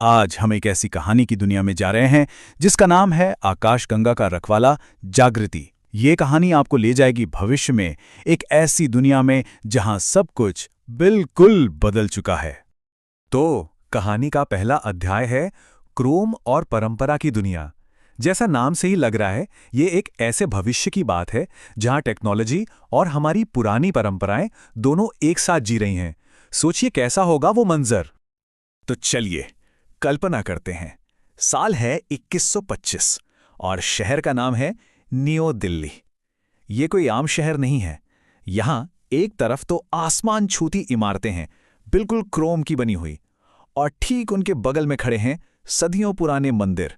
आज हम एक ऐसी कहानी की दुनिया में जा रहे हैं जिसका नाम है आकाशगंगा का रखवाला जागृति। ये कहानी आपको ले जाएगी भविष्य में, एक ऐसी दुनिया में जहां सब कुछ बिल्कुल बदल चुका है। तो कहानी का पहला अध्याय है क्रोम और परंपरा की दुनिया। जैसा नाम से ही लग रहा है, ये एक ऐसे भविष्य की बात है जहां टेक्नोलॉजी और हमारी पुरानी परंपराएं दोनों एक साथ जी रही हैं। सोचिए कैसा होगा वो मंजर। तो चलिए कल्पना करते हैं। साल है 2125 और शहर का नाम है न्यू दिल्ली। ये कोई आम शहर नहीं है। यहाँ एक तरफ तो आसमान छूती इमारतें हैं, बिल्कुल क्रोम की बनी हुई, और ठीक उनके बगल में खड़े हैं सदियों पुराने मंदिर।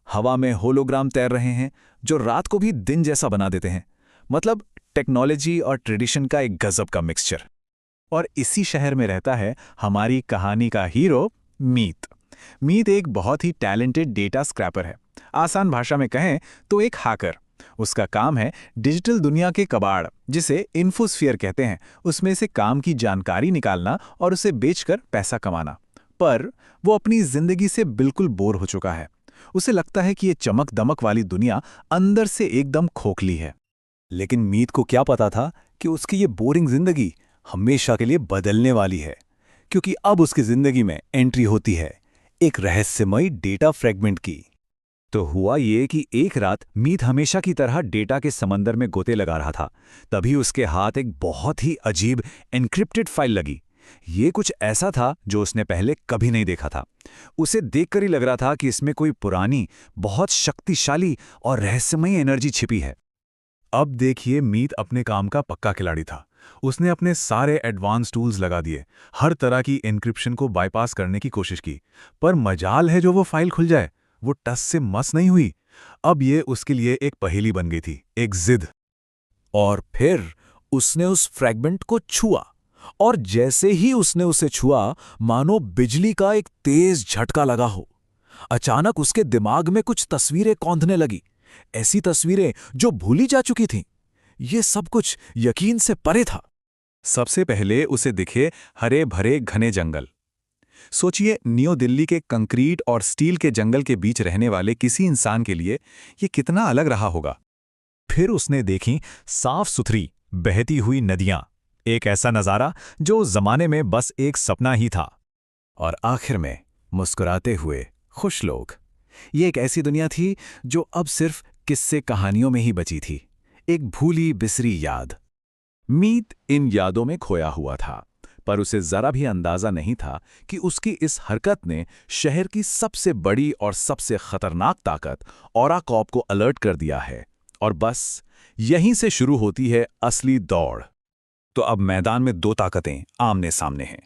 हवा में होलोग्राम तैर रहे हैं जो रात को भी दिन जैसा बना देते हैं। मतलब टेक्नोलॉजी और ट्रेडिशन का एक गजब का मिक्सचर। और इसी शहर में रहता है हमारी कहानी का हीरो मीत। मीत एक बहुत ही टैलेंटेड डेटा स्क्रैपर है। आसान भाषा में कहें तो एक हैकर। उसका काम है डिजिटल दुनिया के कबाड़, जिसे इन्फोस्फीयर कहते हैं, उसमें से काम की जानकारी निकालना और उसे बेचकर पैसा कमाना। पर वो अपनी जिंदगी से बिल्कुल बोर हो चुका है। उसे लगता है कि ये चमक दमक वाली दुनिया अंदर से एकदम खोखली है। लेकिन मीत को क्या पता था कि उसकी ये बोरिंग जिंदगी हमेशा के लिए बदलने वाली है, क्योंकि अब उसकी जिंदगी में एंट्री होती है एक रहस्यमयी डेटा फ्रेगमेंट की। तो हुआ ये कि एक रात मीत हमेशा की तरह डेटा के समंदर में गोते लगा रहा था। तभी उसके हाथ एक बहुत ही अजीब एन्क्रिप्टेड फाइल लगी। ये कुछ ऐसा था जो उसने पहले कभी नहीं देखा था। उसे देखकर ही लग रहा था कि इसमें कोई पुरानी, बहुत शक्तिशाली और रहस्यमयी एनर्जी छिपी है। अब देखिए, मीत अपने काम का पक्का खिलाड़ी था। उसने अपने सारे एडवांस टूल्स लगा दिए, हर तरह की एन्क्रिप्शन को बाईपास करने की कोशिश की। पर मजाल है जो वो फाइल खुल जाए। वो टस से मस नहीं हुई। अब ये उसके लिए एक पहेली बन गई थी, एक जिद। और फिर उसने उस फ्रैगमेंट को छुआ, और जैसे ही उसने उसे छुआ, मानो बिजली का एक तेज झटका लगा हो। अचानक उसके दिमाग में कुछ तस्वीरें कौंधने लगी, ऐसी तस्वीरें जो भूली जा चुकी थीं। ये सब कुछ यकीन से परे था। सबसे पहले उसे दिखे हरे भरे घने जंगल। सोचिए, न्यू दिल्ली के कंक्रीट और स्टील के जंगल के बीच रहने वाले किसी इंसान के लिए ये कितना अलग रहा होगा। फिर उसने देखी साफ सुथरी बहती हुई नदियां, एक ऐसा नजारा जो जमाने में बस एक सपना ही था। और आखिर में मुस्कुराते हुए खुश लोग। ये एक ऐसी दुनिया थी जो अब सिर्फ किस्से कहानियों में ही बची थी, एक भूली बिसरी याद। मीत इन यादों में खोया हुआ था, पर उसे जरा भी अंदाजा नहीं था कि उसकी इस हरकत ने शहर की सबसे बड़ी और सबसे खतरनाक ताकत ओराकॉप को अलर्ट कर दिया है। और बस यहीं से शुरू होती है असली दौड़। तो अब मैदान में दो ताकतें आमने सामने हैं।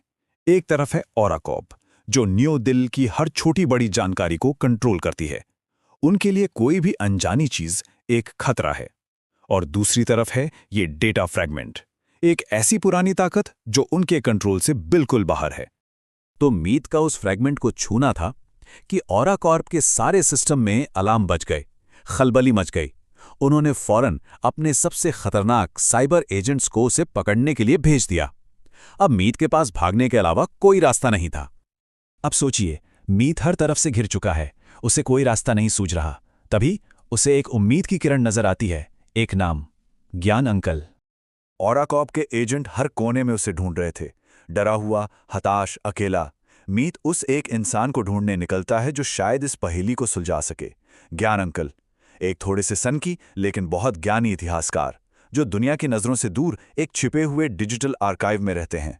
एक तरफ है ओराकॉप, जो न्यू दिल्ली की हर छोटी बड़ी जानकारी को कंट्रोल करती है। उनके लिए कोई भी अनजानी चीज एक खतरा है। और दूसरी तरफ है ये डेटा फ्रैगमेंट, एक ऐसी पुरानी ताकत जो उनके कंट्रोल से बिल्कुल बाहर है। तो मीत का उस फ्रैगमेंट को छूना था कि ओराकॉर्प के सारे सिस्टम में अलार्म बज गए, खलबली मच गई। उन्होंने फौरन अपने सबसे खतरनाक साइबर एजेंट्स को उसे पकड़ने के लिए भेज दिया। अब मीत के पास भागने के अलावा कोई रास्ता नहीं था। अब सोचिए, मीत हर तरफ से घिर चुका है, उसे कोई रास्ता नहीं सूझ रहा। तभी उसे एक उम्मीद की किरण नजर आती है, एक नाम, ज्ञान अंकल। ओराकॉप के एजेंट हर कोने में उसे ढूंढ रहे थे, डरा हुआ, हताश, अकेला। मीत उस एक इंसान को ढूंढने निकलता है जो शायद इस पहेली को सुलझा सके, ज्ञान अंकल। एक थोड़े से सनकी लेकिन बहुत ज्ञानी इतिहासकार, जो दुनिया की नजरों से दूर एक छिपे हुए डिजिटल आर्काइव में रहते हैं।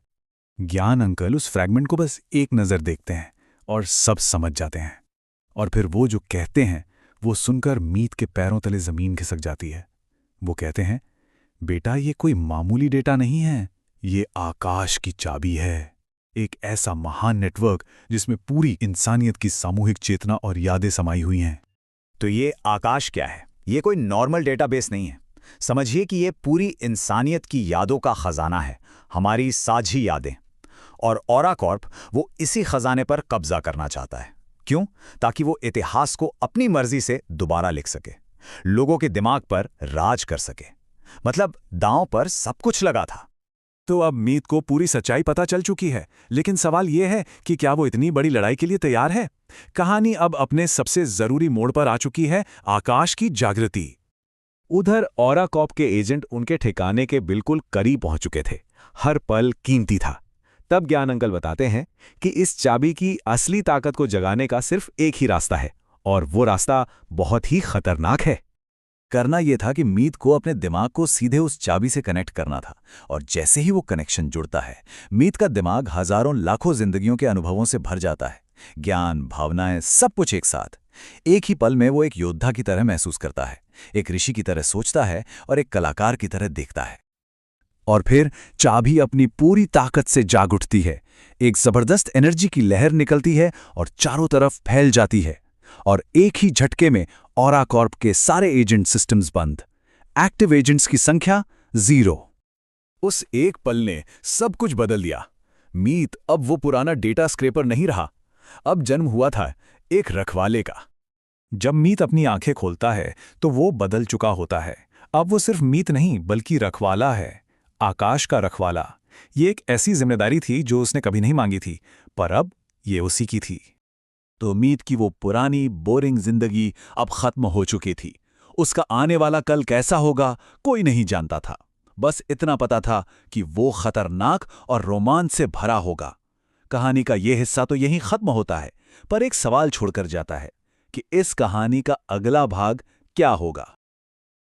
ज्ञान अंकल उस फ्रैगमेंट को बस एक नज़र देखते हैं और सब समझ जाते हैं। और फिर वो जो कहते हैं, वो सुनकर मीत के पैरों तले जमीन खिसक जाती है। वो कहते हैं, बेटा, ये कोई मामूली डेटा नहीं है, ये आकाश की चाबी है। एक ऐसा महान नेटवर्क जिसमें पूरी इंसानियत की सामूहिक चेतना और यादें समाई हुई हैं। तो ये आकाश क्या है? ये कोई नॉर्मल डेटाबेस नहीं है। समझिए कि ये पूरी इंसानियत की यादों का खजाना है, हमारी साझी यादें। और ओराकॉर्प वो इसी खजाने पर कब्जा करना चाहता है। क्यों? ताकि वो इतिहास को अपनी मर्जी से दोबारा लिख सके, लोगों के दिमाग पर राज कर सके। मतलब दांव पर सब कुछ लगा था। तो अब मीत को पूरी सच्चाई पता चल चुकी है, लेकिन सवाल यह है कि क्या वो इतनी बड़ी लड़ाई के लिए तैयार है? कहानी अब अपने सबसे जरूरी मोड़ पर आ चुकी है, आकाश की जागृति। उधर ऑरा कॉर्प के एजेंट उनके ठिकाने के बिल्कुल करीब पहुंच चुके थे। हर पल कीमती था। तब ज्ञान अंकल बताते हैं कि इस चाबी की असली ताकत को जगाने का सिर्फ एक ही रास्ता है, और वो रास्ता बहुत ही खतरनाक है। करना यह था कि मीत को अपने दिमाग को सीधे उस चाबी से कनेक्ट करना था, और जैसे ही वो कनेक्शन जुड़ता है, मीत का दिमाग हजारों लाखों जिंदगियों के अनुभवों से भर जाता है। ज्ञान, भावनाएं, सब कुछ एक साथ। एक ही पल में वो एक योद्धा की तरह महसूस करता है, एक ऋषि की तरह सोचता है और एक कलाकार की तरह देखता है। और फिर चाबी अपनी पूरी ताकत से जाग उठती है। एक जबरदस्त एनर्जी की लहर निकलती है और चारों तरफ फैल जाती है, और एक ही झटके में ऑरा कॉर्प के सारे एजेंट सिस्टम्स बंद। एक्टिव एजेंट्स की संख्या 0। उस एक पल ने सब कुछ बदल दिया। मीत अब वो पुराना डेटा स्क्रैपर नहीं रहा, अब जन्म हुआ था एक रखवाले का। जब मीत अपनी आंखें खोलता है तो वो बदल चुका होता है। अब वो सिर्फ मीत नहीं बल्कि रखवाला है, आकाश का रखवाला। ये एक ऐसी जिम्मेदारी थी जो उसने कभी नहीं मांगी थी, पर अब ये उसी की थी। तो मीत की वो पुरानी बोरिंग जिंदगी अब खत्म हो चुकी थी। उसका आने वाला कल कैसा होगा कोई नहीं जानता था। बस इतना पता था कि वो खतरनाक और रोमांच से भरा होगा। कहानी का ये हिस्सा तो यहीं खत्म होता है, पर एक सवाल छोड़कर जाता है कि इस कहानी का अगला भाग क्या होगा।